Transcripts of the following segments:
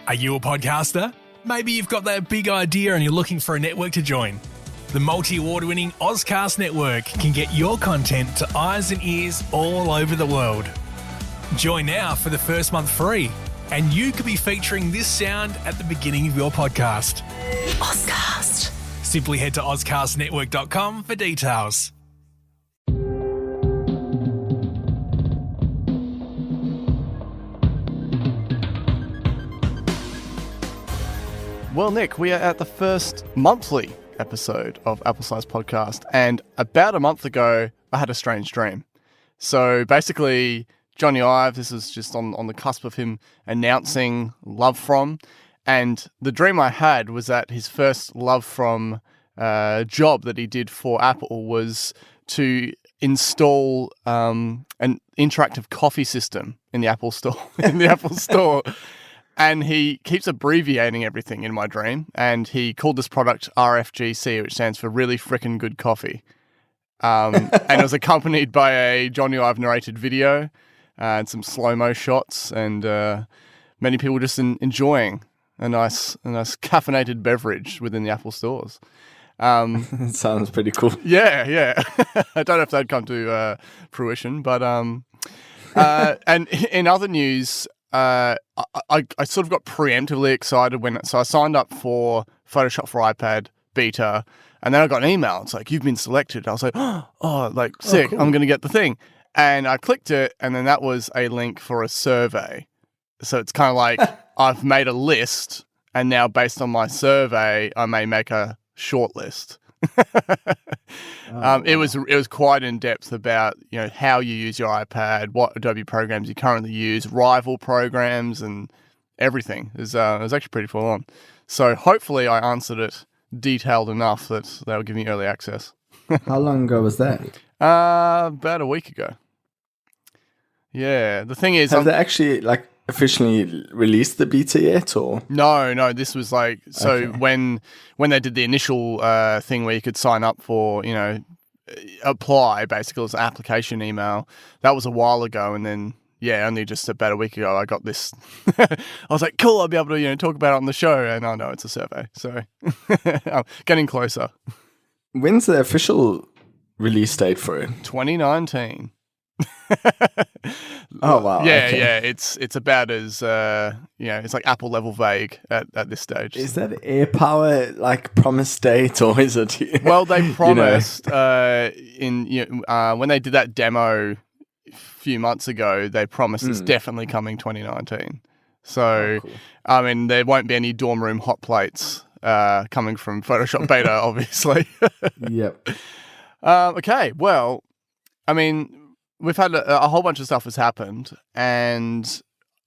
Are you a podcaster? Maybe you've got that big idea and you're looking for a network to join. The multi-award-winning Ozcast Network can get your content to eyes and ears all over the world. Join now for the first month free, and you could be featuring this sound at the beginning of your podcast. Ozcast. Simply head to ozcastnetwork.com for details. Well, Nick, we are at the first monthly episode of Apple Size Podcast, and about a month ago, I had a strange dream. So basically, Johnny Ive, this is just on the cusp of him announcing Love From, and the dream I had was that his first Love From job that he did for Apple was to install an interactive coffee system in the Apple Store. And he keeps abbreviating everything in my dream. And he called this product RFGC, which stands for Really Frickin' Good Coffee. And it was accompanied by a Johnny Ive narrated video and some slow-mo shots. And many people just enjoying a nice caffeinated beverage within the Apple stores. Sounds pretty cool. Yeah. I don't know if that'd come to fruition. But and in other news... I sort of got preemptively excited so I signed up for Photoshop for iPad beta, and then I got an email. It's like, you've been selected. I was like, sick, cool. I'm going to get the thing. And I clicked it, and then that was a link for a survey. So it's kind of like I've made a list, and now based on my survey, I may make a short list. It was quite in depth about how you use your iPad, what Adobe programs you currently use, rival programs, and everything. It was actually pretty full on. So hopefully I answered it detailed enough that they'll give me early access. How long ago was that? About a week ago. Yeah, the thing is, have they actually officially released the beta yet, or no? This was okay. when they did the initial thing where you could sign up for apply, basically, as an application email. That was a while ago, and then only just about a week ago I got this. I was like, cool, I'll be able to talk about it on the show, and oh no, it's a survey, so I'm getting closer. When's the official release date for it? 2019. Oh wow! Yeah. It's about as it's like Apple level vague at this stage. Is that AirPower promise date, or is it? Well, they promised when they did that demo a few months ago. They promised it's definitely coming 2019. So, cool. I mean, there won't be any dorm room hot plates coming from Photoshop beta, obviously. Yep. Okay. Well, I mean. We've had a whole bunch of stuff has happened, and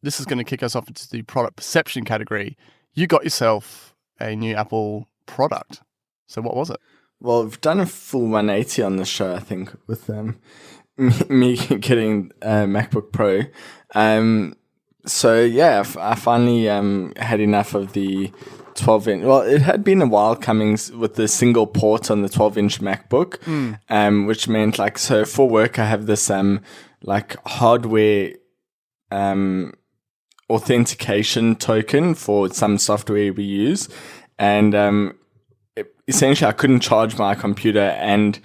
this is going to kick us off into the product perception category. You got yourself a new Apple product. So what was it? Well, we've done a full 180 on the show, I think, with me getting a MacBook Pro. So, yeah, I finally had enough of the 12-inch. Well, it had been a while coming with the single port on the 12-inch MacBook, which meant so for work I have this hardware authentication token for some software we use, and essentially I couldn't charge my computer and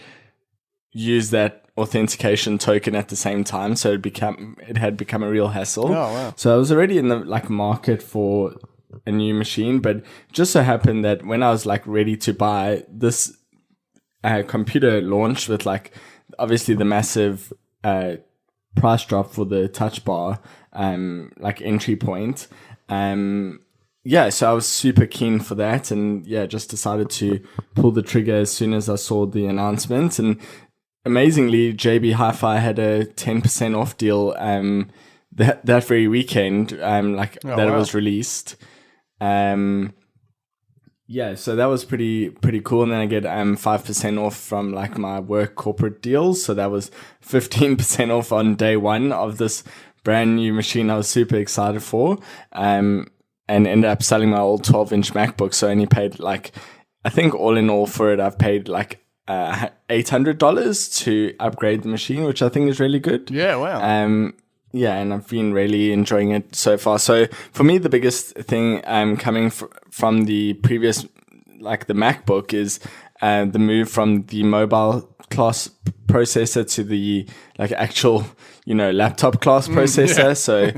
use that authentication token at the same time, so it had become a real hassle. Oh wow! So I was already in the market for a new machine, but it just so happened that when I was ready to buy this computer launched with obviously the massive price drop for the touch bar entry point. So I was super keen for that, and just decided to pull the trigger as soon as I saw the announcement. And amazingly, JB Hi-Fi had a 10% off deal that very weekend it was released. So that was pretty cool. And then I get 5% off from my work corporate deals. So that was 15% off on day one of this brand new machine I was super excited for. And ended up selling my old 12-inch MacBook. So I only paid I think all in all for it, I've paid $800 to upgrade the machine, which I think is really good. Yeah, wow. Yeah, and I've been really enjoying it so far. So for me, the biggest thing coming from the previous, like the MacBook, is the move from the mobile class processor to the like actual, laptop class processor. Yeah. So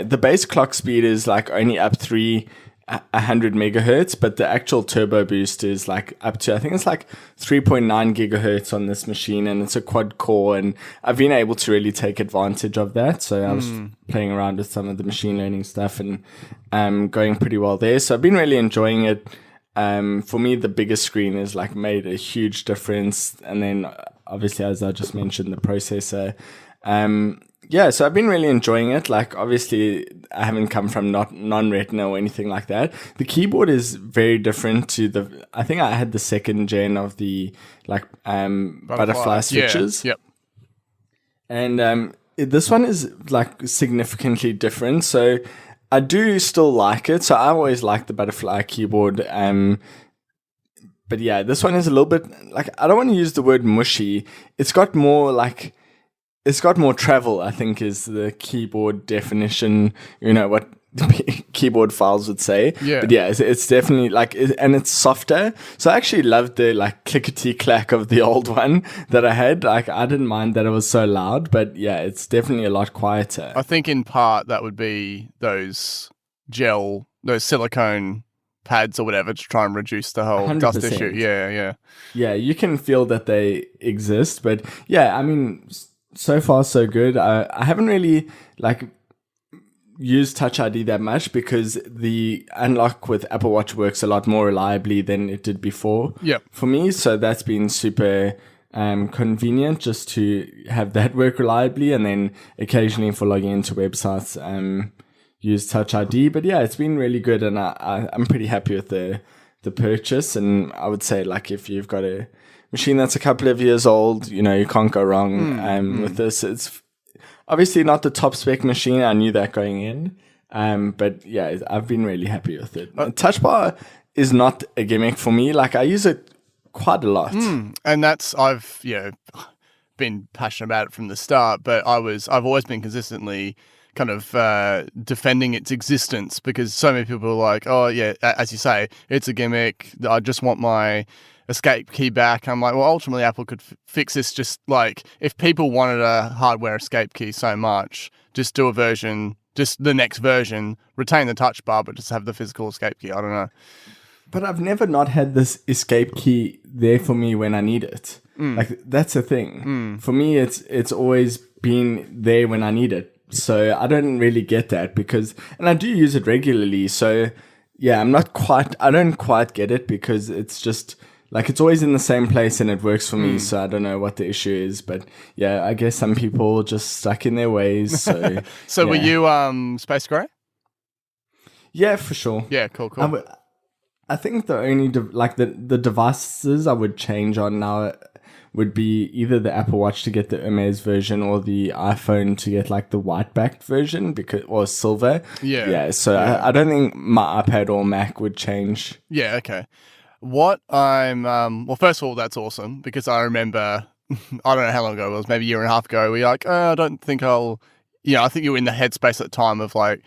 the base clock speed is like only up 100 megahertz, but the actual turbo boost is like up to, I think it's like 3.9 gigahertz on this machine, and it's a quad core, and I've been able to really take advantage of that. So I was playing around with some of the machine learning stuff and going pretty well there. So I've been really enjoying it. For me, the bigger screen has like made a huge difference. And then obviously, as I just mentioned, the processor. So I've been really enjoying it. Like, obviously, I haven't come from non-retina or anything like that. The keyboard is very different to I think I had the second gen of the like butterfly switches. Yeah. Yep. And this one is like significantly different. So I do still like it. So I always like the butterfly keyboard. But yeah, this one is a little bit like, I don't want to use the word mushy. It's got more travel, I think, is the keyboard definition, what keyboard files would say. Yeah. But yeah, it's definitely and it's softer. So I actually loved the like clickety clack of the old one that I had. Like, I didn't mind that it was so loud, but yeah, it's definitely a lot quieter. I think in part that would be those silicone pads or whatever to try and reduce the whole 100%. dust issue. Yeah. Yeah, you can feel that they exist, but yeah, I mean, so far so good. I haven't really used Touch ID that much because the unlock with Apple Watch works a lot more reliably than it did before. Yep. For me, so that's been super convenient just to have that work reliably, and then occasionally for logging into websites, use Touch ID. But yeah, it's been really good, and I'm pretty happy with the purchase. And I would say, like, if you've got a machine that's a couple of years old, you can't go wrong with this. It's obviously not the top spec machine. I knew that going in. But yeah, I've been really happy with it. Touch bar is not a gimmick for me. Like, I use it quite a lot. And I've been passionate about it from the start, but I've always been consistently kind of defending its existence, because so many people are like, oh yeah, as you say, it's a gimmick. I just want my escape key back. I'm like, well, ultimately Apple could fix this. Just like, if people wanted a hardware escape key so much, just do the next version, retain the touch bar, but just have the physical escape key. I don't know. But I've never not had this escape key there for me when I need it. Like, that's the thing. For me, it's always been there when I need it. So I don't really get that and I do use it regularly. So yeah, I don't quite get it, because it's just like, it's always in the same place and it works for me. So I don't know what the issue is, but yeah, I guess some people just stuck in their ways. So So yeah. were you Space Gray? Yeah, for sure. Yeah, cool. I think the only the devices I would change on now would be either the Apple Watch to get the Hermes version, or the iPhone to get like the white backed version, or silver. Yeah. So I don't think my iPad or Mac would change. Yeah, okay. What well, first of all, that's awesome, because I remember, I don't know how long ago it was, maybe a year and a half ago, we were like, I don't think I think you were in the headspace at the time of like,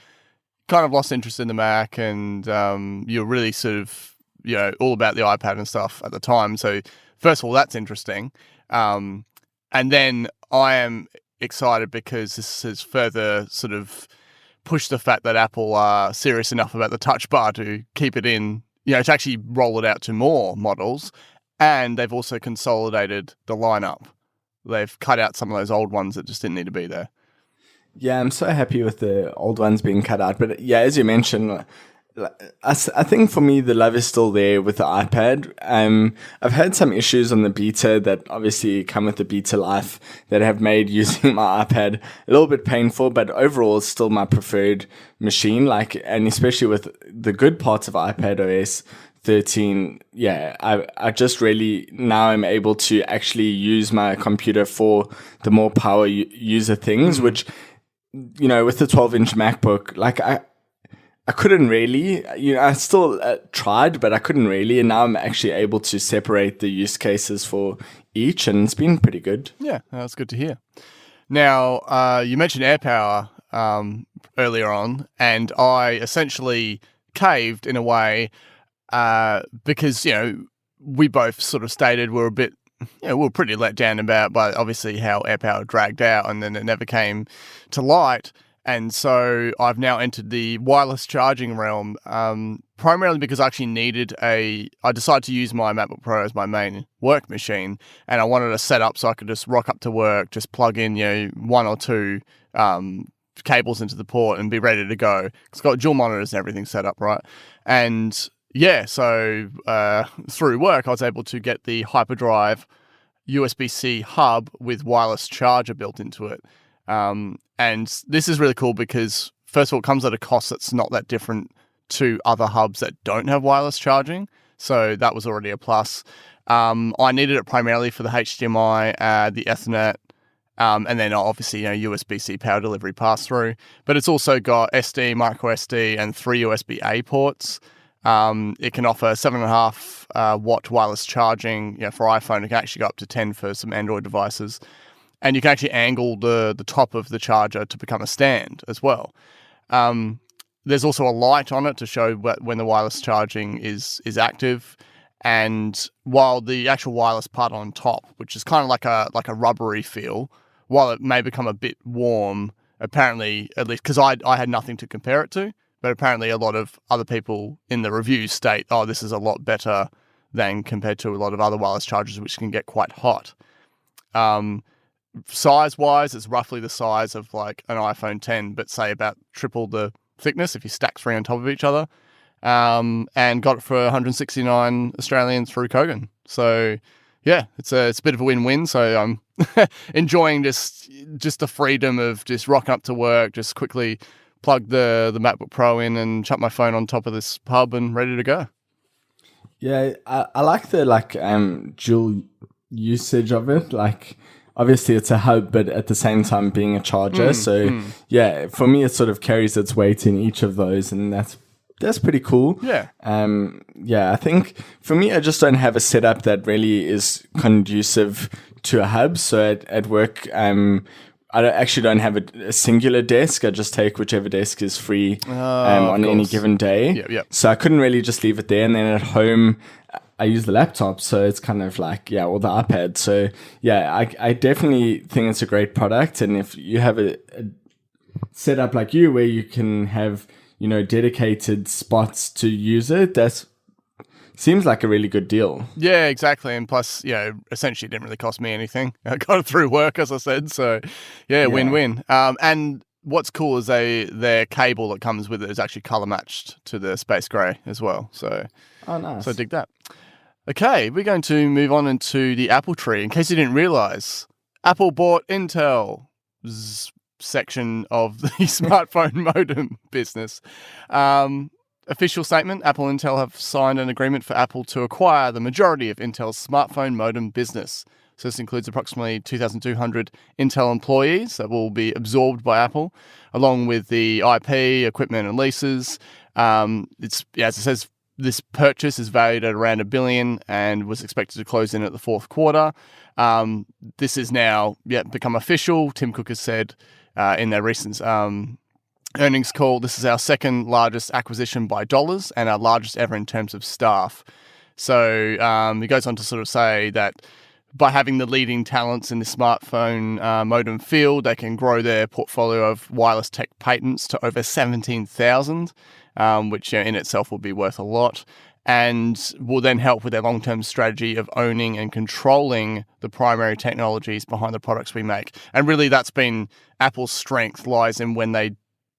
kind of lost interest in the Mac, and you're really sort of, all about the iPad and stuff at the time. So first of all, that's interesting. And then I am excited because this has further sort of pushed the fact that Apple are serious enough about the touch bar to keep it in, to actually roll it out to more models. And they've also consolidated the lineup. They've cut out some of those old ones that just didn't need to be there. Yeah, I'm so happy with the old ones being cut out. But yeah, as you mentioned, I think for me, the love is still there with the iPad. I've had some issues on the beta that obviously come with the beta life that have made using my iPad a little bit painful, but overall it's still my preferred machine. And especially with the good parts of iPad OS 13, yeah, I just really now am able to actually use my computer for the more power user things, which, with the 12-inch MacBook, I couldn't really, I still tried, but I couldn't really. And now I'm actually able to separate the use cases for each, and it's been pretty good. Yeah, that's good to hear. Now, you mentioned AirPower earlier on, and I essentially caved in a way because, we both sort of stated we're a bit, we were pretty let down by obviously how AirPower dragged out and then it never came to light. And so I've now entered the wireless charging realm, primarily because I actually I decided to use my MacBook Pro as my main work machine, and I wanted a setup so I could just rock up to work, just plug in, one or two cables into the port and be ready to go. It's got dual monitors and everything set up, right? And yeah, so through work, I was able to get the Hyperdrive USB-C hub with wireless charger built into it. And this is really cool because, first of all, it comes at a cost that's not that different to other hubs that don't have wireless charging. So that was already a plus. I needed it primarily for the HDMI, the Ethernet, and then obviously, USB-C power delivery pass-through. But it's also got SD, micro SD, and 3 USB-A ports. It can offer 7.5 watt wireless charging. For iPhone, it can actually go up to 10 for some Android devices. And you can actually angle the top of the charger to become a stand as well. There's also a light on it to show when the wireless charging is active. And while the actual wireless part on top, which is kind of like a rubbery feel, while it may become a bit warm, apparently, at least because I had nothing to compare it to, but apparently a lot of other people in the reviews state, oh, this is a lot better than compared to a lot of other wireless chargers, which can get quite hot. Size-wise, it's roughly the size of like an iPhone 10, but say about triple the thickness if you stack 3 on top of each other. And got it for 169 Australian through Kogan. So yeah, it's a bit of a win-win. So I'm enjoying just the freedom of just rocking up to work, just quickly plug the MacBook Pro in and chuck my phone on top of this hub and ready to go. Yeah, I like the dual usage of it. Obviously it's a hub, but at the same time being a charger. Yeah, for me it sort of carries its weight in each of those, and that's pretty cool. Yeah. I think for me, I just don't have a setup that really is conducive to a hub. So at work, actually don't have a singular desk. I just take whichever desk is free on any given day. Yep. So I couldn't really just leave it there. And then at home, I use the laptop. So it's kind of or the iPad. So yeah, I definitely think it's a great product. And if you have a setup like you where you can have, dedicated spots to use it, that seems like a really good deal. Yeah, exactly. And plus, essentially it didn't really cost me anything. I got it through work, as I said. So yeah. Win-win. And what's cool is their cable that comes with it is actually color matched to the space gray as well. So, nice. So I dig that. Okay, we're going to move on into the Apple tree. In case you didn't realize, Apple bought Intel's section of the smartphone modem business. Official statement, Apple and Intel have signed an agreement for Apple to acquire the majority of Intel's smartphone modem business. So this includes approximately 2,200 Intel employees that will be absorbed by Apple, along with the IP, equipment, and leases. As it says, this purchase is valued at around $1 billion and was expected to close in at the fourth quarter. This is now become official. Tim Cook has said in their recent earnings call, this is our second largest acquisition by dollars and our largest ever in terms of staff. So he goes on to sort of say that by having the leading talents in the smartphone modem field, they can grow their portfolio of wireless tech patents to over 17,000, which in itself will be worth a lot, and will then help with their long-term strategy of owning and controlling the primary technologies behind the products we make. And really that's been Apple's strength, lies in when they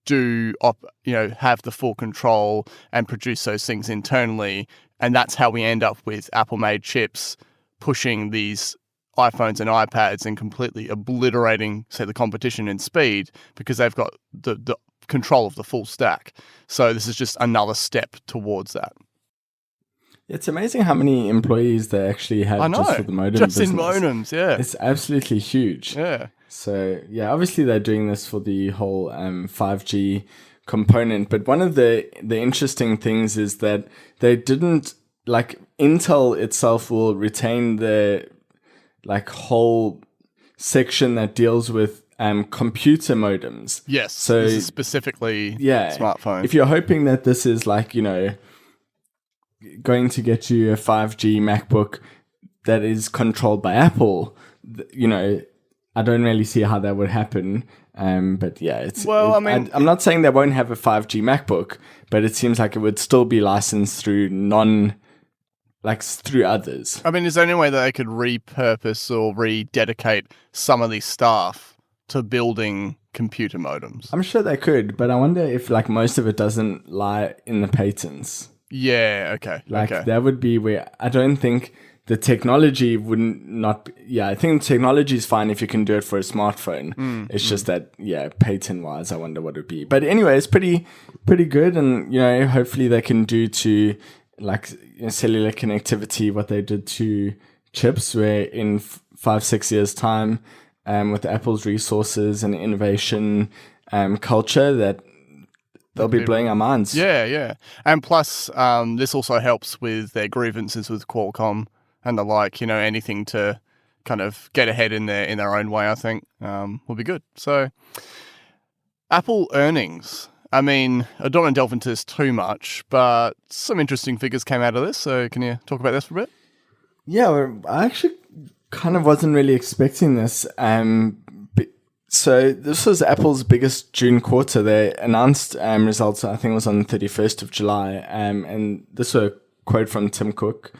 do have the full control and produce those things internally. And that's how we end up with Apple-made chips pushing these iPhones and iPads and completely obliterating, say, the competition in speed because they've got the control of the full stack. So this is just another step towards that. It's amazing how many employees they actually have just for the modem just business. In modems, yeah. It's absolutely huge. Yeah. So, yeah, obviously they're doing this for the whole 5G component. But one of the interesting things is that they didn't, Intel itself will retain the, whole section that deals with computer modems. Yes. So this is specifically yeah, smartphone. If you're hoping that this is like, going to get you a 5G MacBook that is controlled by Apple, I don't really see how that would happen. But yeah, I'm not saying they won't have a 5G MacBook, but it seems like it would still be licensed through through others. I mean, is there any way that they could repurpose or rededicate some of these staff to building computer modems? I'm sure they could, but I wonder if like most of it doesn't lie in the patents. Yeah, okay. That would be where I don't think the technology I think technology is fine if you can do it for a smartphone. It's just that, patent wise, I wonder what it would be. But anyway, it's pretty good. And, hopefully they can do to cellular connectivity what they did to chips, where in 5-6 years time, with Apple's resources and innovation culture, that they'll be blowing our minds. Yeah. And plus, this also helps with their grievances with Qualcomm and the like, anything to kind of get ahead in their own way, I think, will be good. So, Apple earnings. I mean, I don't want to delve into this too much, but some interesting figures came out of this. So can you talk about this for a bit? Yeah, well, I actually kind of wasn't really expecting this. So this was Apple's biggest June quarter. They announced results, I think it was on the 31st of July. And this was a quote from Tim Cook.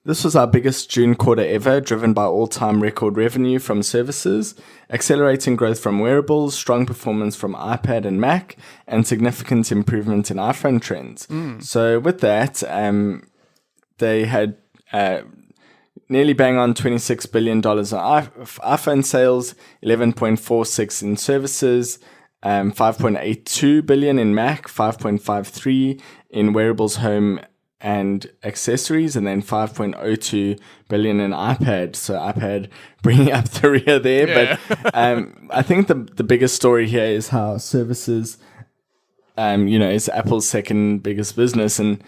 This was our biggest June quarter ever, driven by all-time record revenue from services, accelerating growth from wearables, strong performance from iPad and Mac, and significant improvement in iPhone trends. So with that, they had nearly bang on $26 billion on iPhone sales, 11.46 in services, 5.82 billion in Mac, 5.53 in wearables, home and accessories, and then 5.02 billion in iPad. So iPad bringing up the rear there. Yeah. But I think the biggest story here is how services, is Apple's second biggest business. And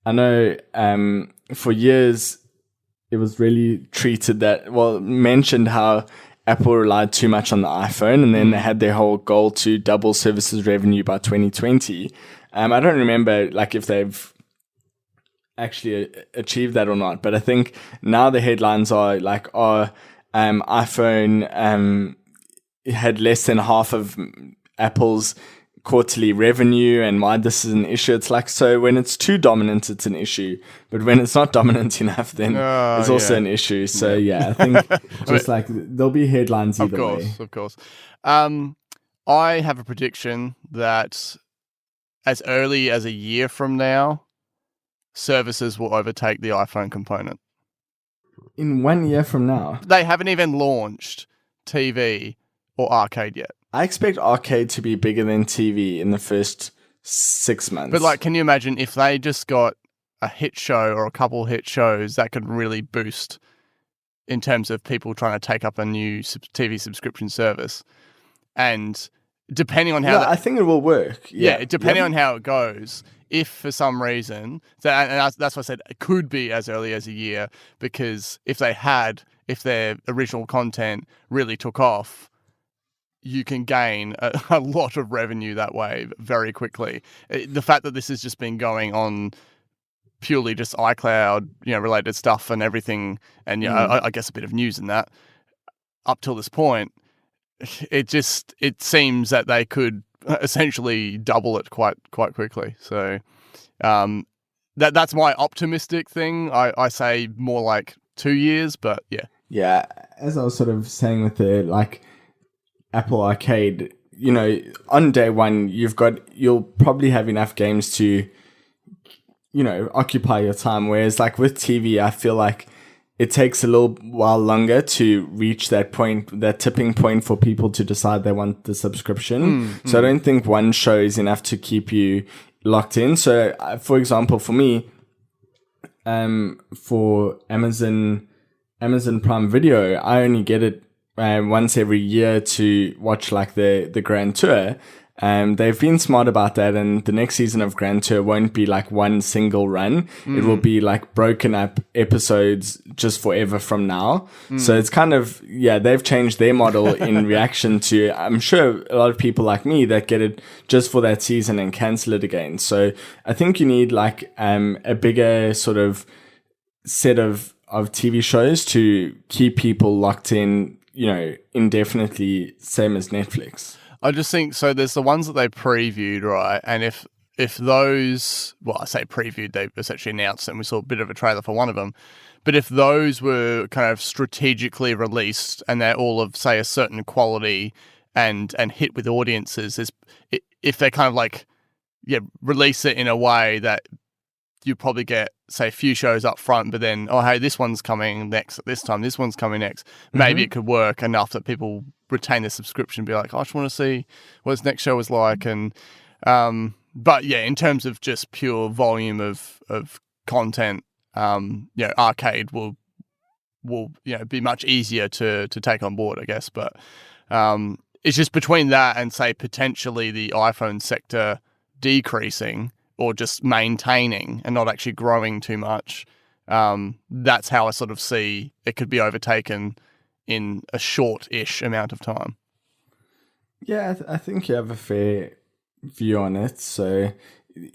I know for years it was really mentioned how Apple relied too much on the iPhone, and then they had their whole goal to double services revenue by 2020. I don't remember if they've actually achieved that or not, but I think now the headlines are iPhone had less than half of Apple's quarterly revenue, and why this is an issue. It's so when it's too dominant, it's an issue, but when it's not dominant enough, then it's also an issue. So I think just there'll be headlines either way. Of course. I have a prediction that as early as a year from now, services will overtake the iPhone component. In 1 year from now? They haven't even launched TV or arcade yet. I expect arcade to be bigger than TV in the first 6 months. But can you imagine if they just got a hit show or a couple hit shows that could really boost in terms of people trying to take up a new TV subscription service? And depending on how... I think it will work. Yeah, depending on how it goes... If for some reason, and that's why I said it could be as early as a year, because if their original content really took off, you can gain a lot of revenue that way very quickly. The fact that this has just been going on purely just iCloud, related stuff and everything, and I guess a bit of news in that up till this point, it seems that they could essentially double it quite quickly. So that's my optimistic thing. I say more like 2 years, but yeah. Yeah, as I was sort of saying with the Apple Arcade, on day one you'll probably have enough games to occupy your time, whereas with TV I feel like it takes a little while longer to reach that tipping point for people to decide they want the subscription. So I don't think one show is enough to keep you locked in. So, for example, for me, for Amazon Prime Video, I only get it once every year to watch the Grand Tour. They've been smart about that, and the next season of Grand Tour won't be like one single run. It will be like broken up episodes just forever from now. So it's kind of, they've changed their model in reaction to, I'm sure, a lot of people like me that get it just for that season and cancel it again. So I think you need like a bigger sort of set of TV shows to keep people locked in, indefinitely, same as Netflix. I just think so. There's the ones that they previewed, right? And if those, well, I say previewed, they essentially announced them. We saw a bit of a trailer for one of them. But if those were kind of strategically released and they're all of, say, a certain quality and hit with audiences, if they kind of like, release it in a way that you probably get, say, a few shows up front, but then, oh, hey, this one's coming next at this time, this one's coming next. Maybe it could work enough that people retain their subscription and be like, oh, I just want to see what this next show is like. And but yeah, in terms of just pure volume of content, arcade will be much easier to take on board, I guess. But it's just between that and, say, potentially the iPhone sector decreasing or just maintaining and not actually growing too much. That's how I sort of see it could be overtaken in a short-ish amount of time. Yeah, I think you have a fair view on it. So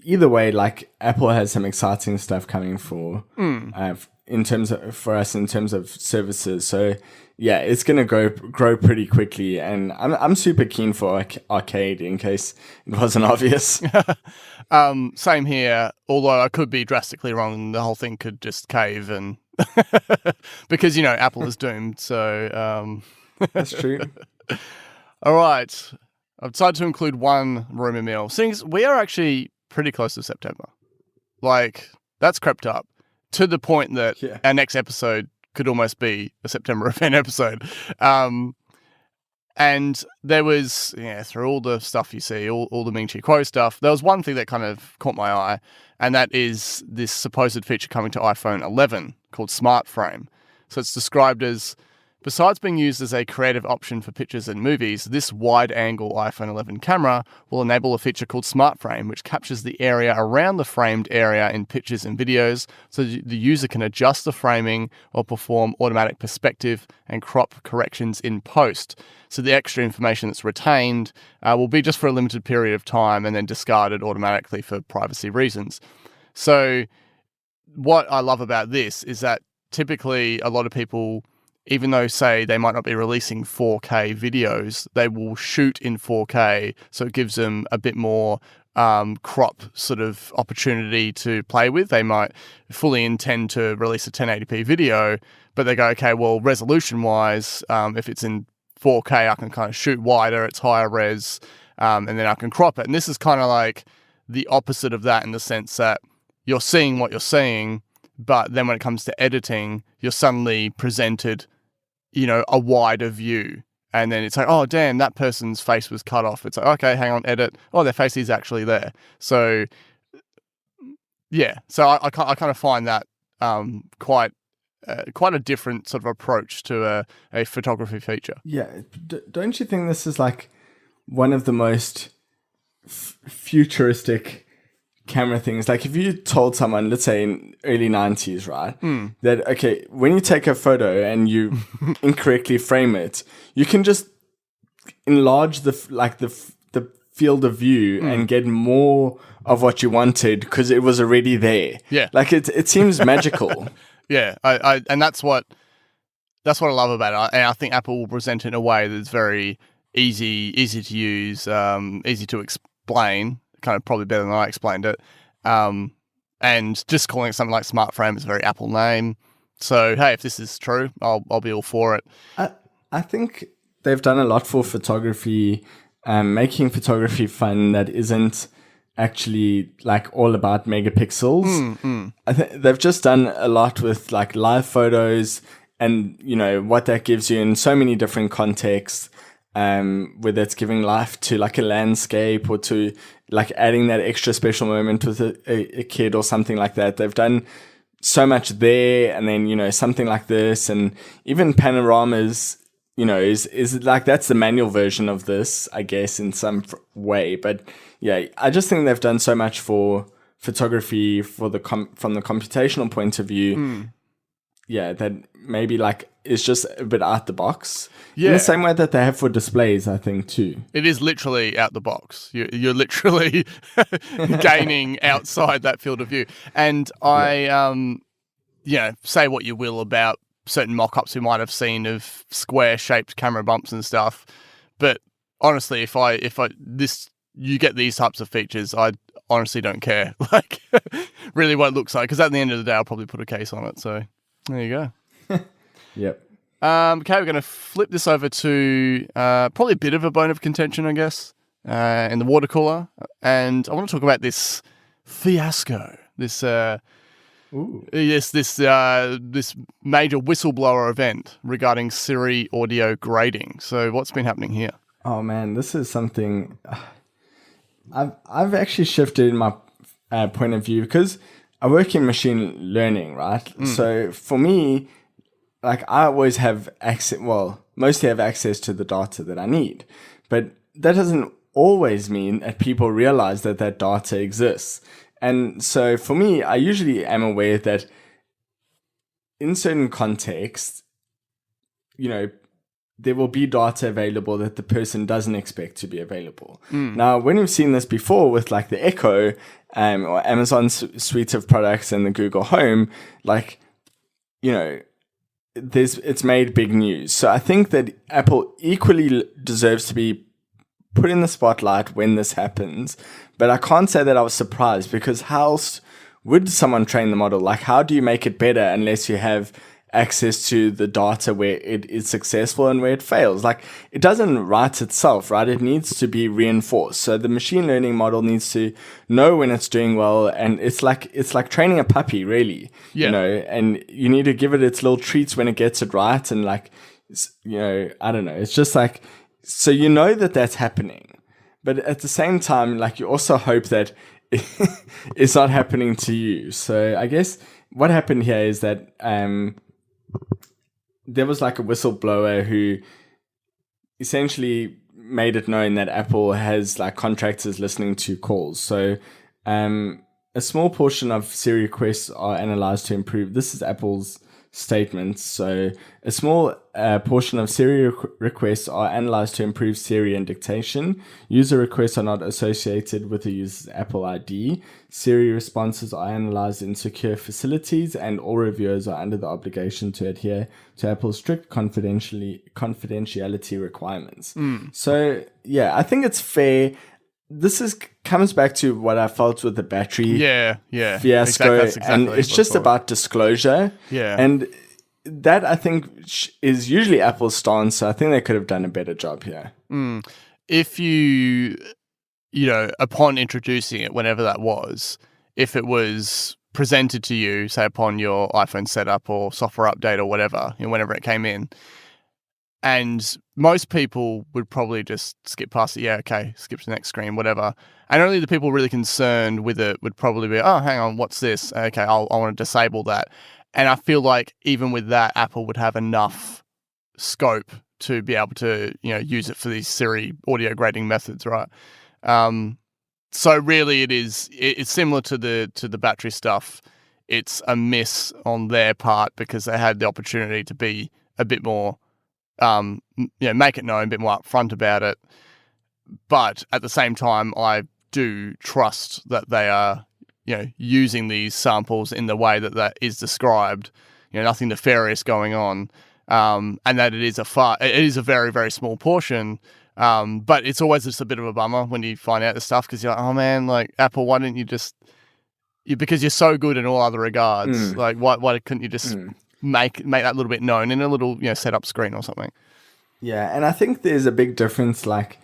either way, like, Apple has some exciting stuff coming for in terms of services. So yeah, it's gonna grow pretty quickly, and I'm super keen for arcade, in case it wasn't obvious. Same here, although I could be drastically wrong and the whole thing could just cave, and because Apple is doomed. So that's true. All right, I've decided to include one rumor mill. Since we are actually pretty close to September, like, that's crept up to the point that our next episode could almost be a September event episode. And there was, through all the stuff you see, all the Ming Chi Kuo stuff, there was one thing that kind of caught my eye, and that is this supposed feature coming to iPhone 11 called Smart Frame. So it's described as, besides being used as a creative option for pictures and movies, this wide-angle iPhone 11 camera will enable a feature called Smart Frame, which captures the area around the framed area in pictures and videos, so the user can adjust the framing or perform automatic perspective and crop corrections in post. So the extra information that's retained will be just for a limited period of time and then discarded automatically for privacy reasons. So what I love about this is that typically a lot of people, even though, say, they might not be releasing 4K videos, they will shoot in 4K, so it gives them a bit more crop sort of opportunity to play with. They might fully intend to release a 1080p video, but they go, okay, well, resolution-wise, if it's in 4K, I can kind of shoot wider, it's higher res, and then I can crop it. And this is kind of like the opposite of that, in the sense that you're seeing what you're seeing, but then when it comes to editing, you're suddenly presented a wider view. And then it's like, oh, damn, that person's face was cut off. It's like, okay, hang on, edit. Oh, their face is actually there. So, yeah. So I kind of find that quite a different sort of approach to a photography feature. Yeah. Don't you think this is like one of the most futuristic camera things? Like, if you told someone, let's say in early 90s, right, that, okay, when you take a photo and you incorrectly frame it, you can just enlarge the field of view and get more of what you wanted because it was already there. Yeah. Like, it seems magical. Yeah. And that's what I love about it. And I think Apple will present it in a way that's very easy to use, easy to explain, kind of probably better than I explained it. And just calling it something like Smart Frame is a very Apple name. So, hey, if this is true, I'll be all for it. I think they've done a lot for photography, making photography fun that isn't actually like all about megapixels. I think they've just done a lot with like live photos and, what that gives you in so many different contexts. Whether it's giving life to like a landscape or to like adding that extra special moment with a kid or something like that. They've done so much there, and then, something like this, and even panoramas, is like that's the manual version of this, I guess, in some way. But yeah, I just think they've done so much for photography for the from the computational point of view. Yeah, that maybe like it's just a bit out the box. Yeah. In the same way that they have for displays, I think too. It is literally out the box. You're literally gaining outside that field of view. And say what you will about certain mock-ups we might have seen of square-shaped camera bumps and stuff, but honestly, if you get these types of features, I honestly don't care. Like, really, what it looks like. Because at the end of the day, I'll probably put a case on it. So there you go. Yep. Okay, we're going to flip this over to probably a bit of a bone of contention, I guess, in the water cooler. And I want to talk about this fiasco, this this major whistleblower event regarding Siri audio grading. So what's been happening here? Oh man, this is something I've actually shifted my point of view because I work in machine learning, right? So for me, like I always have access, mostly have access to the data that I need, but that doesn't always mean that people realize that that data exists. And so for me, I usually am aware that in certain contexts, there will be data available that the person doesn't expect to be available. Now, when we've seen this before with like the Echo or Amazon's suite of products and the Google Home, like, it's made big news. So I think that Apple equally deserves to be put in the spotlight when this happens. But I can't say that I was surprised, because how else would someone train the model? Like, how do you make it better unless you have access to the data where it is successful and where it fails? Like, it doesn't write itself, right? It needs to be reinforced. So the machine learning model needs to know when it's doing well, and it's like training a puppy, really. Yeah. And you need to give it its little treats when it gets it right, and like, I don't know. It's just like, so that that's happening, but at the same time, like, you also hope that it's not happening to you. So I guess what happened here is that there was like a whistleblower who essentially made it known that Apple has like contractors listening to calls. So a small portion of Siri requests are analyzed to improve. This is Apple's statements. So a small portion of Siri requests are analyzed to improve Siri and dictation. User requests are not associated with the user's Apple ID. Siri responses are analyzed in secure facilities, and all reviewers are under the obligation to adhere to Apple's strict confidentiality requirements. So yeah, I think it's fair. This comes back to what I felt with the battery fiasco, exactly, and it's just about disclosure. Yeah, and that, I think, is usually Apple's stance. So I think they could have done a better job here. If you upon introducing it, whenever that was, if it was presented to you, say upon your iPhone setup or software update or whatever, whenever it came in, and most people would probably just skip past it. Yeah, okay, skip to the next screen, whatever. And only the people really concerned with it would probably be, oh, hang on, what's this? Okay, I want to disable that. And I feel like even with that, Apple would have enough scope to be able to, use it for these Siri audio grading methods, right? So really, it's similar to the battery stuff. It's a miss on their part because they had the opportunity to be a bit more. Make it known, a bit more upfront about it. But at the same time, I do trust that they are, using these samples in the way that is described. Nothing nefarious going on, and that it is a very, very small portion. But it's always just a bit of a bummer when you find out this stuff, because you're like, oh man, like Apple, why didn't you just? Because you're so good in all other regards, like why couldn't you just? Make that little bit known in a little setup screen or something. Yeah, and I think there's a big difference. Like,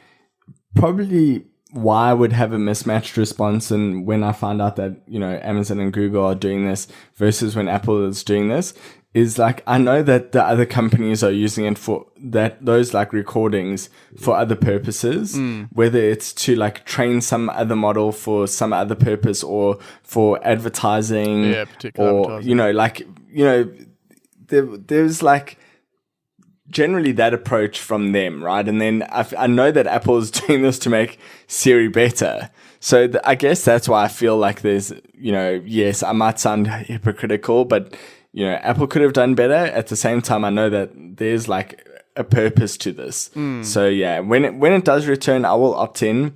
probably why I would have a mismatched response, and when I find out that Amazon and Google are doing this versus when Apple is doing this, is like, I know that the other companies are using it for those like recordings for other purposes, whether it's to like train some other model for some other purpose or for advertising, particular or advertising. there's like, generally that approach from them, right? And then I know that Apple is doing this to make Siri better. So I guess that's why I feel like there's, yes, I might sound hypocritical, but, Apple could have done better. At the same time, I know that there's like a purpose to this. So yeah, when it does return, I will opt in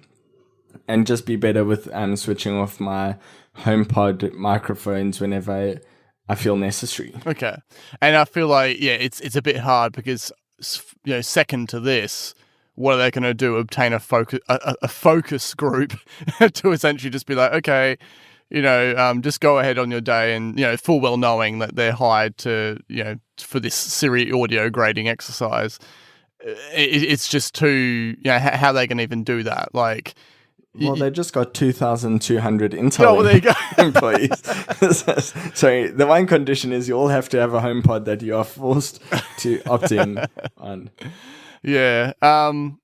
and just be better with switching off my HomePod microphones whenever I feel necessary. Okay. And I feel like, it's a bit hard because, second to this, what are they going to do? Obtain a focus group to essentially just be like, okay, just go ahead on your day and, full well knowing that they're hired to, for this Siri audio grading exercise. It's just too, how they can even do that. Like, well, they just got 2,200 Intel there you go. employees. Sorry, the one condition is you all have to have a HomePod that you are forced to opt in on. Yeah. And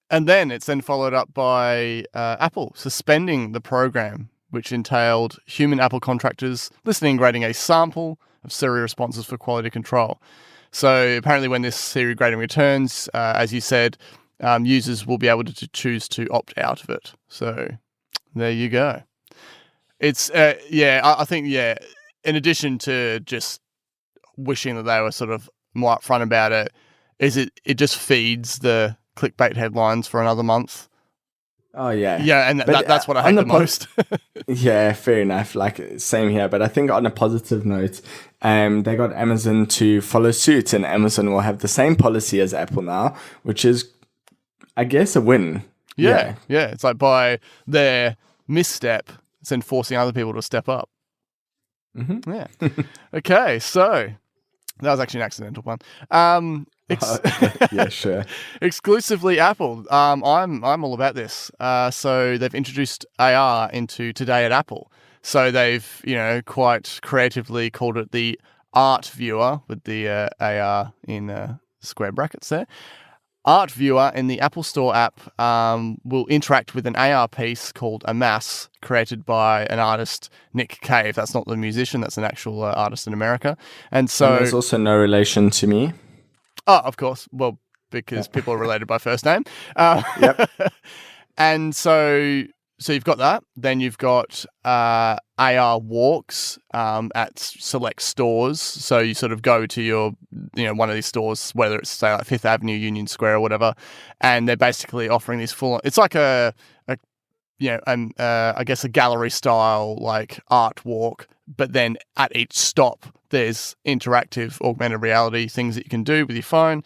then it's then followed up by Apple suspending the program, which entailed human Apple contractors listening and grading a sample of Siri responses for quality control. So apparently when this Siri grading returns, as you said, users will be able to choose to opt out of it. So there you go. It's, I think, in addition to just wishing that they were sort of more upfront about it, it just feeds the clickbait headlines for another month. Oh, yeah. Yeah, and that's what I hate the most. Yeah, fair enough. Like, same here. But I think on a positive note, they got Amazon to follow suit, and Amazon will have the same policy as Apple now, which is, I guess, a win. Yeah. It's like by their misstep, it's then forcing other people to step up. Mm-hmm. Yeah. Okay, so that was actually an accidental one. Yeah, sure. Exclusively Apple. I'm all about this. So they've introduced AR into Today at Apple. So they've, quite creatively called it the Art Viewer with the AR in square brackets there. Art Viewer in the Apple Store app will interact with an AR piece called Amass, created by an artist, Nick Cave. That's not the musician, that's an actual artist in America. And there's also no relation to me. Oh, of course. Well, because people are related by first name. Yep. And so you've got that. Then you've got AR walks at select stores. So you sort of go to your, one of these stores, whether it's say like Fifth Avenue, Union Square, or whatever, and they're basically offering these full. It's like I guess a gallery style like art walk, but then at each stop there's interactive augmented reality things that you can do with your phone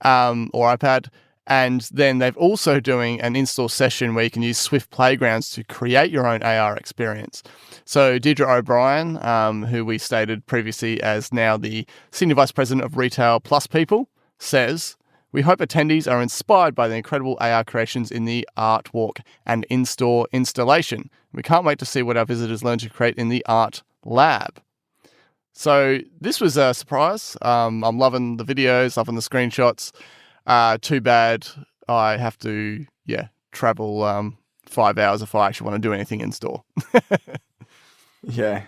or iPad. And then they've also doing an in-store session where you can use Swift Playgrounds to create your own AR experience. So Deirdre O'Brien, who we stated previously as now the Senior Vice President of Retail Plus People, says, "We hope attendees are inspired by the incredible AR creations in the art walk and in-store installation. We can't wait to see what our visitors learn to create in the art lab." So this was a surprise. I'm loving the videos, loving the screenshots. Too bad I have to, travel 5 hours if I actually want to do anything in store. Yeah.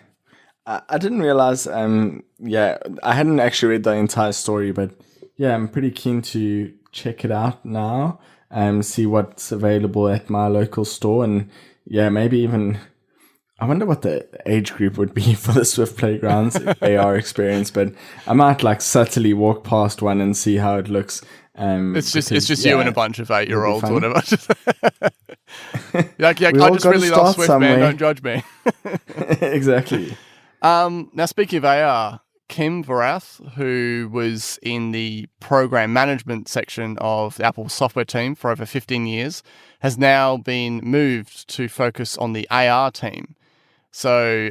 I didn't realize, I hadn't actually read the entire story, but yeah, I'm pretty keen to check it out now and see what's available at my local store. And yeah, maybe even, I wonder what the age group would be for the Swift Playgrounds AR experience, but I might like subtly walk past one and see how it looks. It's just you and a bunch of 8-year-olds or whatever. I just really love Swift, somewhere. man. Don't judge me. Exactly. Now, speaking of AR, Kim Varath, who was in the program management section of the Apple software team for over 15 years, has now been moved to focus on the AR team. So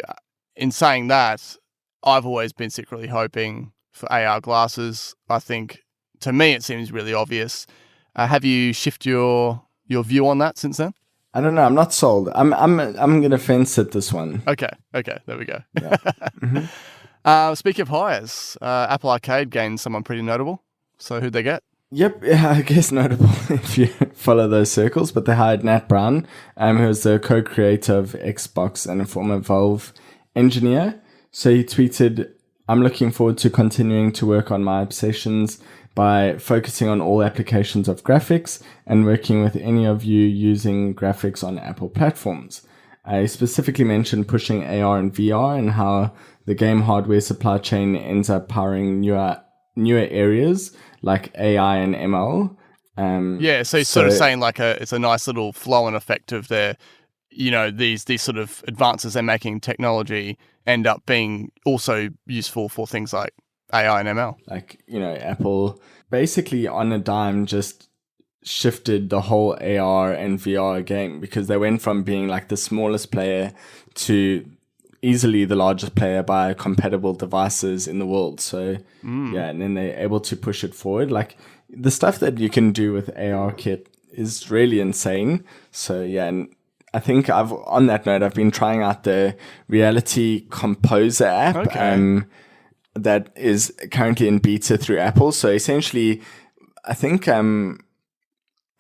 in saying that, I've always been secretly hoping for AR glasses. I think, to me, it seems really obvious. Have you shifted your view on that since then? I don't know. I'm not sold. I'm gonna fence at this one. Okay. There we go. Yeah. Mm-hmm. Speaking of hires, Apple Arcade gained someone pretty notable. So who'd they get? Yep, yeah, I guess notable if you follow those circles. But they hired Nat Brown, who is the co-creator of Xbox and a former Valve engineer. So he tweeted, "I'm looking forward to continuing to work on my obsessions. by focusing on all applications of graphics and working with any of you using graphics on Apple platforms. I specifically mentioned pushing AR and VR and how the game hardware supply chain ends up powering newer areas like AI and ML. So he's sort of saying like it's a nice little flow-on effect of their, these sort of advances they're making in technology end up being also useful for things like AI and ML. Like, Apple basically on a dime just shifted the whole AR and VR game, because they went from being like the smallest player to easily the largest player by compatible devices in the world. So and then they're able to push it forward. Like the stuff that you can do with AR Kit is really insane. So and I think on that note, I've been trying out the Reality Composer app. Okay. That is currently in beta through Apple. So essentially, I think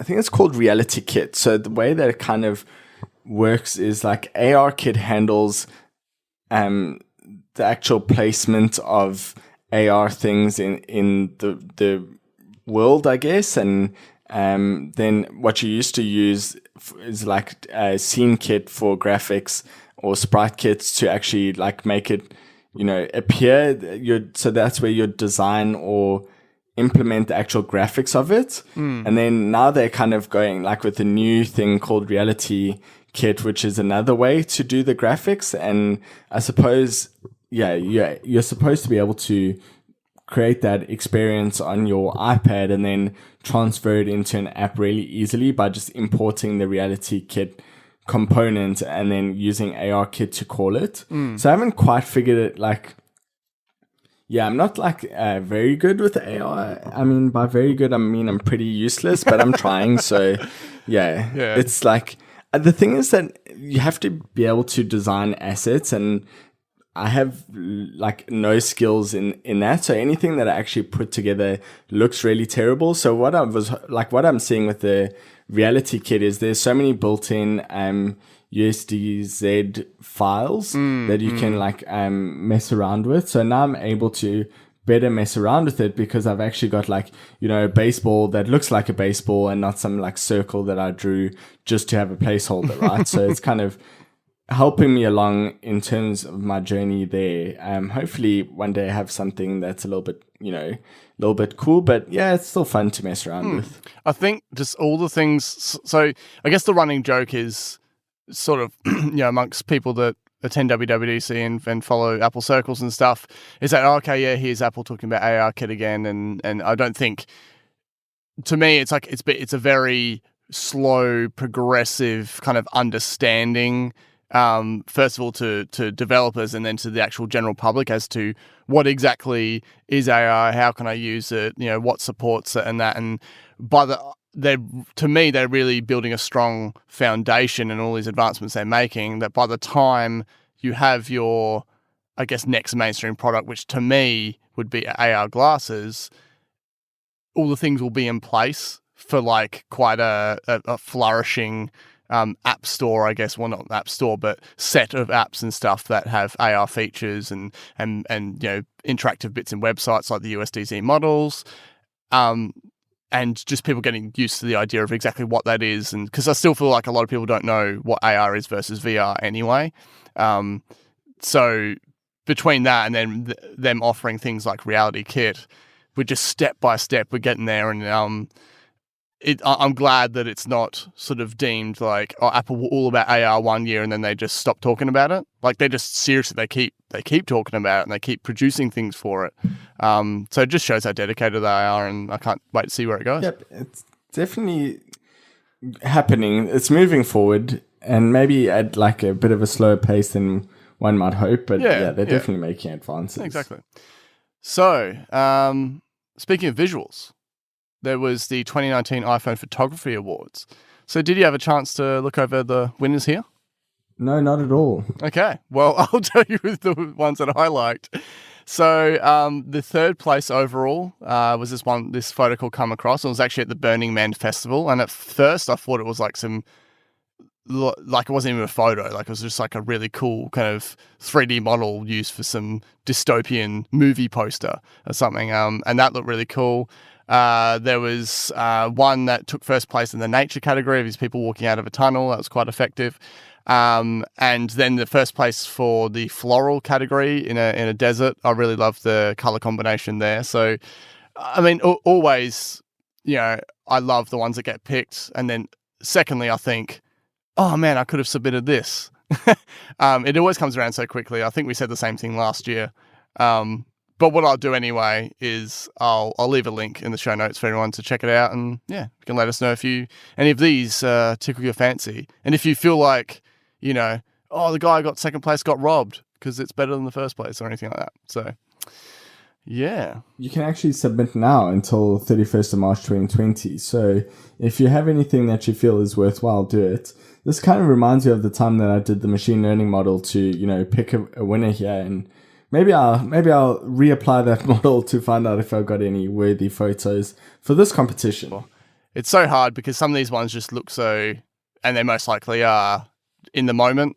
it's called Reality Kit. So the way that it kind of works is like AR Kit handles the actual placement of AR things in the world, I guess, and then what you used to use is like a scene kit for graphics or sprite kits to actually like make it appear. So that's where you design or implement the actual graphics of it. And then now they're kind of going like with a new thing called Reality Kit, which is another way to do the graphics. And I suppose, you're supposed to be able to create that experience on your iPad and then transfer it into an app really easily by just importing the Reality Kit component and then using AR Kit to call it. So I haven't quite figured it I'm not like very good with AR. I mean, by very good, I mean I'm pretty useless, but I'm trying. So it's like, the thing is that you have to be able to design assets, and I have like no skills in that. So anything that I actually put together looks really terrible. So what I'm seeing with the Reality Kit is there's so many built-in USDZ files that you can mess around with. So now I'm able to better mess around with it because I've actually got a baseball that looks like a baseball and not some like circle that I drew just to have a placeholder, right? So it's kind of helping me along in terms of my journey there. Hopefully one day I have something that's a little bit cool, but it's still fun to mess around with. I think just all the things. So I guess the running joke is sort of, amongst people that attend WWDC and follow Apple circles and stuff, is that, here's Apple talking about AR Kit again. And I don't think, to me, it's like, it's a very slow, progressive kind of understanding, first of all to developers and then to the actual general public as to what exactly is AR, how can I use it, what supports it and that. And to me, they're really building a strong foundation and all these advancements they're making that by the time you have your, I guess, next mainstream product, which to me would be AR glasses, all the things will be in place for like quite a flourishing app store, I guess. Well, not app store, but set of apps and stuff that have AR features and interactive bits in websites like the USDZ models. And just people getting used to the idea of exactly what that is. And because I still feel like a lot of people don't know what AR is versus VR anyway. So between that and then them offering things like Reality Kit, we're just step by step, we're getting there. And I'm glad that it's not sort of deemed like, Apple were all about AR one year and then they just stop talking about it. Like they just seriously, they keep talking about it and they keep producing things for it. So it just shows how dedicated they are, and I can't wait to see where it goes. Yep, it's definitely happening. It's moving forward, and maybe at like a bit of a slower pace than one might hope. But they're definitely making advances. Exactly. So speaking of visuals, there was the 2019 iPhone Photography Awards. So did you have a chance to look over the winners here? No, not at all. Okay. Well, I'll tell you the ones that I liked. So the third place overall was this photo called Come Across. It was actually at the Burning Man Festival. And at first I thought it was like it wasn't even a photo. Like it was just like a really cool kind of 3D model used for some dystopian movie poster or something. And that looked really cool. There was one that took first place in the nature category of these people walking out of a tunnel. That was quite effective. And then the first place for the floral category in a desert. I really love the color combination there. So, I mean, always, I love the ones that get picked. And then secondly, I think, oh man, I could have submitted this. It always comes around so quickly. I think we said the same thing last year. But what I'll do anyway is I'll leave a link in the show notes for everyone to check it out. And yeah, you can let us know if any of these tickle your fancy. And if you feel like, the guy who got second place got robbed because it's better than the first place or anything like that. So, yeah. You can actually submit now until 31st of March 2020. So if you have anything that you feel is worthwhile, do it. This kind of reminds me of the time that I did the machine learning model to, pick a winner here. And maybe I'll reapply that model to find out if I've got any worthy photos for this competition. It's so hard because some of these ones just look so, and they most likely are in the moment.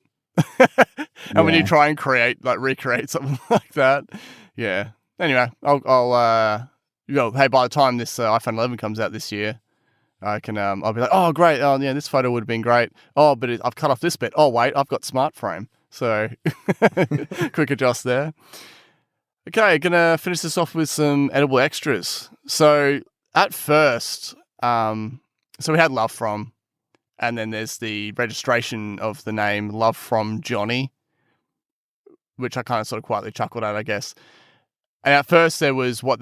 And when you try and recreate something like that, yeah. Anyway, I'll hey, by the time this iPhone 11 comes out this year, I can I'll be like, oh great, oh yeah, this photo would have been great. Oh, but I've cut off this bit. Oh wait, I've got smart frame. So quick adjust there. Okay, gonna finish this off with some edible extras. So at first, so we had Love From, and then there's the registration of the name Love From Johnny, which I kind of sort of quietly chuckled at, I guess. And at first there was what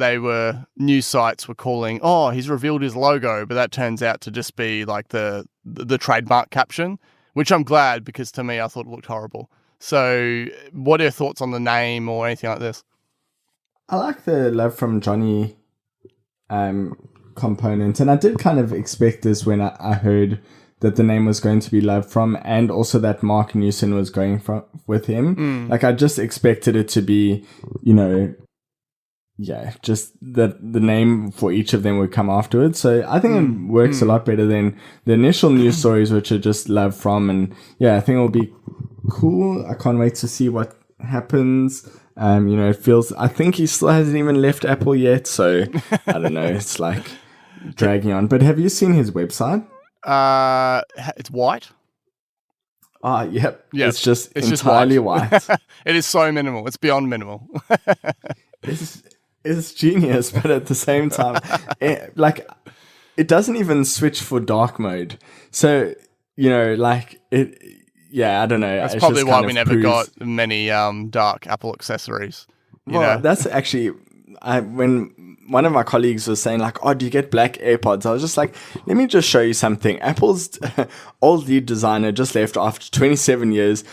news sites were calling, oh, he's revealed his logo, but that turns out to just be like the trademark caption, which I'm glad because to me I thought it looked horrible. So what are your thoughts on the name or anything like this? I like the Love From Johnny component, and I did kind of expect this when I heard that the name was going to be Love From, and also that Mark Newson was going with him. Like I just expected it to be, just that the name for each of them would come afterwards. So I think it works a lot better than the initial news stories, which are just Love From. And yeah, I think it'll be cool. I can't wait to see what happens. It feels, I think he still hasn't even left Apple yet. So I don't know. It's like dragging on. But have you seen his website? It's white. Yep. It's just entirely white. It is so minimal. It's beyond minimal. It's genius, but at the same time, it doesn't even switch for dark mode. So, it, I don't know. That's probably why we never got many dark Apple accessories. That's actually, when one of my colleagues was saying like, oh, do you get black AirPods? I was just like, let me just show you something. Apple's old lead designer just left after 27 years.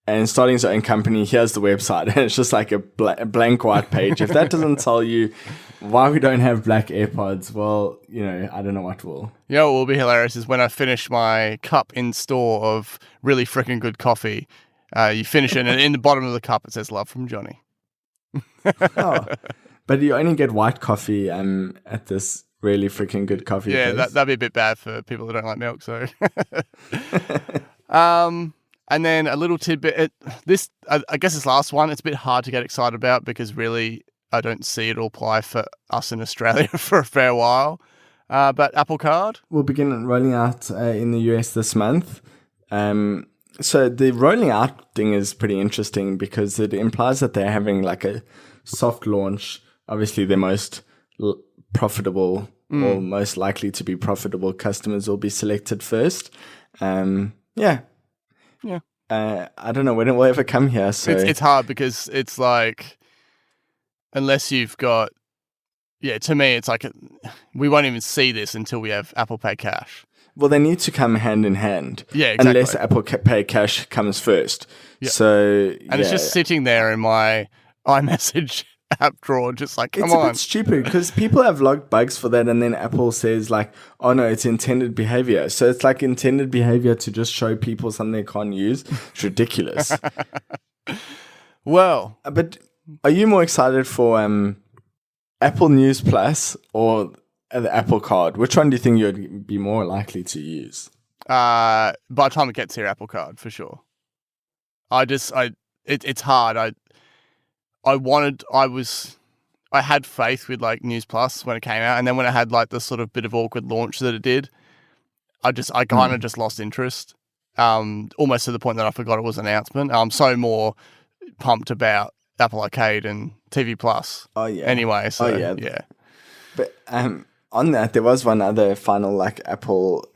And starting his own company, here's the website. And it's just like a blank white page. If that doesn't tell you why we don't have black AirPods, well, I don't know what will. What will be hilarious is when I finish my cup in store of really freaking good coffee, you finish it and in the bottom of the cup it says Love From Johnny. But you only get white coffee at this really freaking good coffee place. That'd be a bit bad for people who don't like milk. So, and then a little tidbit. I guess this last one, it's a bit hard to get excited about because really I don't see it all apply for us in Australia for a fair while. But Apple Card will begin rolling out in the US this month. So the rolling out thing is pretty interesting because it implies that they're having like a soft launch. Obviously, their most profitable or most likely to be profitable customers will be selected first. I don't know when it will ever come here. So it's hard because it's like, unless you've got, to me, it's like we won't even see this until we have Apple Pay Cash. Well, they need to come hand in hand. Yeah, exactly. Unless Apple Pay Cash comes first. Yeah. So, it's just sitting there in my iMessage app drawer, just like, come on. It's a bit stupid because people have logged bugs for that, and then Apple says like, oh no, it's intended behavior. So it's like intended behavior to just show people something they can't use. It's ridiculous. Well, but are you more excited for Apple News Plus or the Apple Card? Which one do you think you'd be more likely to use? By the time it gets here, Apple Card for sure. It's hard. I I had faith with like News Plus when it came out, and then when it had like the sort of bit of awkward launch that it did, I kind of just lost interest. Almost to the point that I forgot it was an announcement. I'm so more pumped about Apple Arcade and TV Plus. Oh yeah. Anyway, so yeah. But on that, there was one other final like Apple.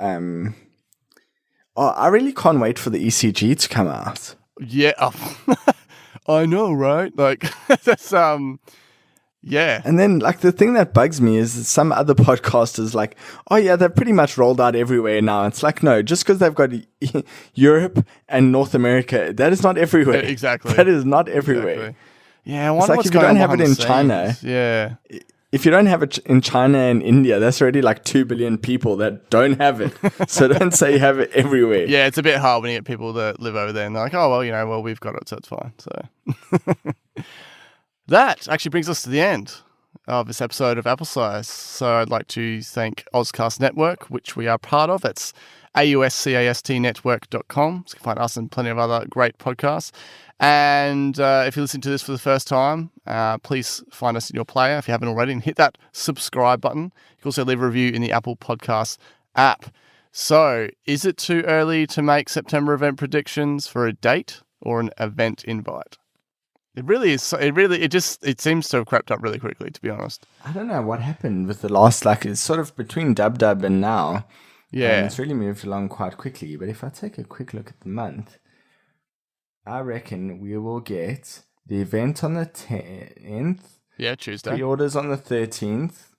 I really can't wait for the ECG to come out. Yeah, I know, right? Like that's yeah. And then like the thing that bugs me is some other podcasters like, oh yeah, they're pretty much rolled out everywhere now. It's like, no, just because they've got Europe and North America, that is not everywhere. Exactly. That is not everywhere. Exactly. Yeah, I it's wonder like what's if you going don't on have it behind in the China. scenes. Yeah. If you don't have it in China and India, that's already like 2 billion people that don't have it. So don't say you have it everywhere. Yeah, it's a bit hard when you get people that live over there and they're like, oh, well, we've got it, so it's fine. So that actually brings us to the end of this episode of Apple Size. So I'd like to thank Ozcast Network, which we are part of. It's auscastnetwork.com. So you can find us and plenty of other great podcasts. And if you listen to this for the first time, please find us in your player if you haven't already and hit that subscribe button. You can also leave a review in the Apple Podcast app. So, is it too early to make September event predictions for a date or an event invite? It really is. It seems to have crept up really quickly, to be honest. I don't know what happened with the last, like, it's sort of between Dub and now. Yeah. And it's really moved along quite quickly. But if I take a quick look at the month, I reckon we will get the event on the 10th. Yeah, Tuesday. Pre-orders on the 13th.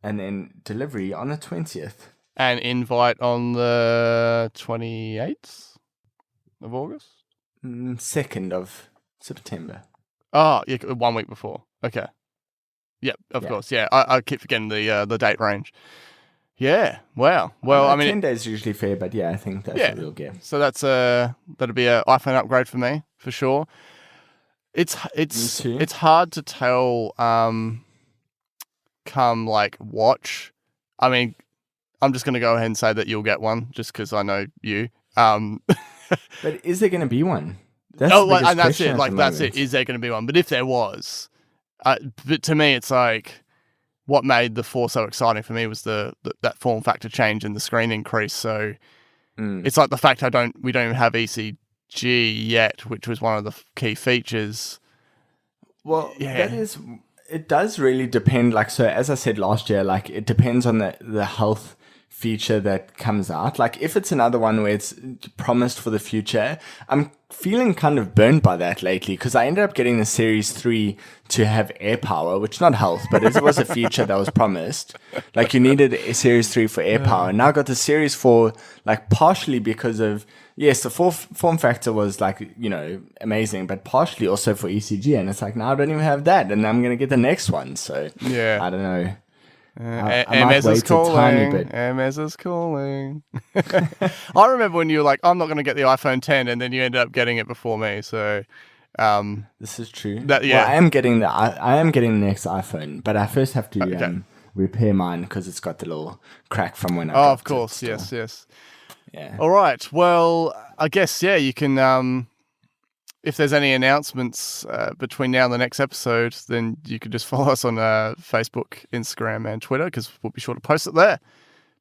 And then delivery on the 20th. And invite on the 28th of August? 2nd of September. Oh, yeah, 1 week before. Okay. Yep, of course. Yeah, I keep forgetting the date range. Yeah. Wow. Well, I mean, 10 days is usually fair, but yeah, I think that's what we'll get. So that's that'll be an iPhone upgrade for me for sure. It's hard to tell. Come like watch. I mean, I'm just gonna go ahead and say that you'll get one just because I know you. But is there going to be one? That's and that's it. Like that's it. Is there going to be one? But if there was, but to me, it's like. What made the 4 so exciting for me was that form factor change and the screen increase. So it's like the fact we don't even have ECG yet, which was one of the key features. Well, it does really depend. Like, so as I said last year, like it depends on the health feature that comes out. Like if it's another one where it's promised for the future, I'm feeling kind of burnt by that lately because I ended up getting the Series 3 to have air power, which not health, but it was a feature that was promised. Like you needed a Series 3 for air power. And now I got the Series 4, like partially because of, yes, the form factor was like, amazing, but partially also for ECG. And it's like, now I don't even have that. And I'm going to get the next one. So I don't know. I might wait a tiny bit. MS is calling. I remember when you were like, I'm not going to get the iPhone 10, and then you ended up getting it before me. So this is true. Well, I am getting the next iPhone, but I first have to repair mine because it's got the little crack from when I got it. Oh, of course, yes. Yeah. All right. Well, I guess you can. If there's any announcements between now and the next episode, then you could just follow us on Facebook, Instagram, and Twitter because we'll be sure to post it there.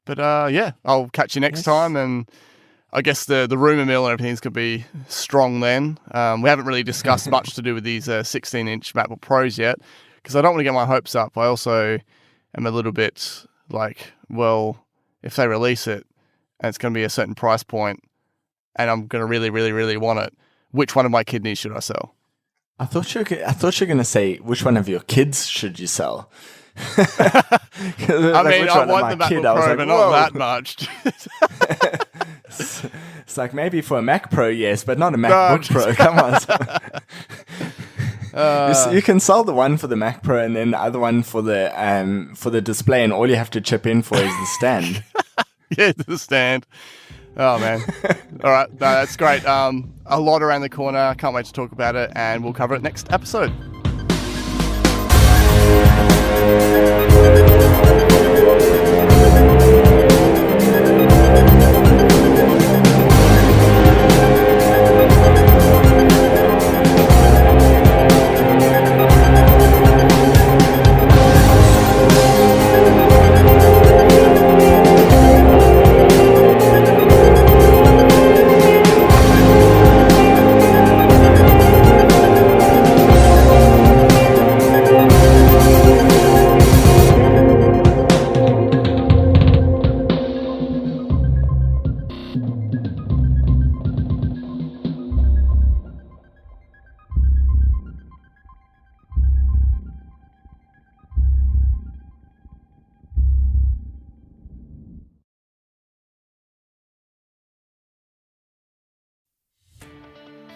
But I'll catch you next time, and I guess the rumor mill and everything's going to be strong then. We haven't really discussed much to do with these 16-inch MacBook Pros yet because I don't want to get my hopes up. I also am a little bit like, well, if they release it and it's going to be a certain price point and I'm going to really, really, really want it, which one of my kidneys should I sell? I thought you were going to say, which one of your kids should you sell? I mean, I want the MacBook Pro, but not that much. It's like maybe for a Mac Pro, yes, but not a MacBook Pro. Come on. You can sell the one for the Mac Pro and then the other one for the display, and all you have to chip in for is the stand. Yeah, the stand. Oh, man. All right. No, that's great. A lot around the corner. Can't wait to talk about it, and we'll cover it next episode.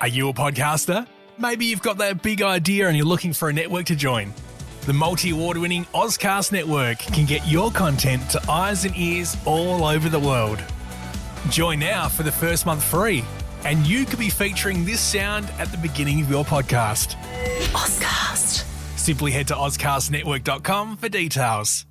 Are you a podcaster? Maybe you've got that big idea and you're looking for a network to join. The multi-award winning Ozcast network can get your content to eyes and ears all over the world. Join now for the first month free, and you could be featuring this sound at the beginning of your podcast. Ozcast. Simply head to ozcastnetwork.com for details.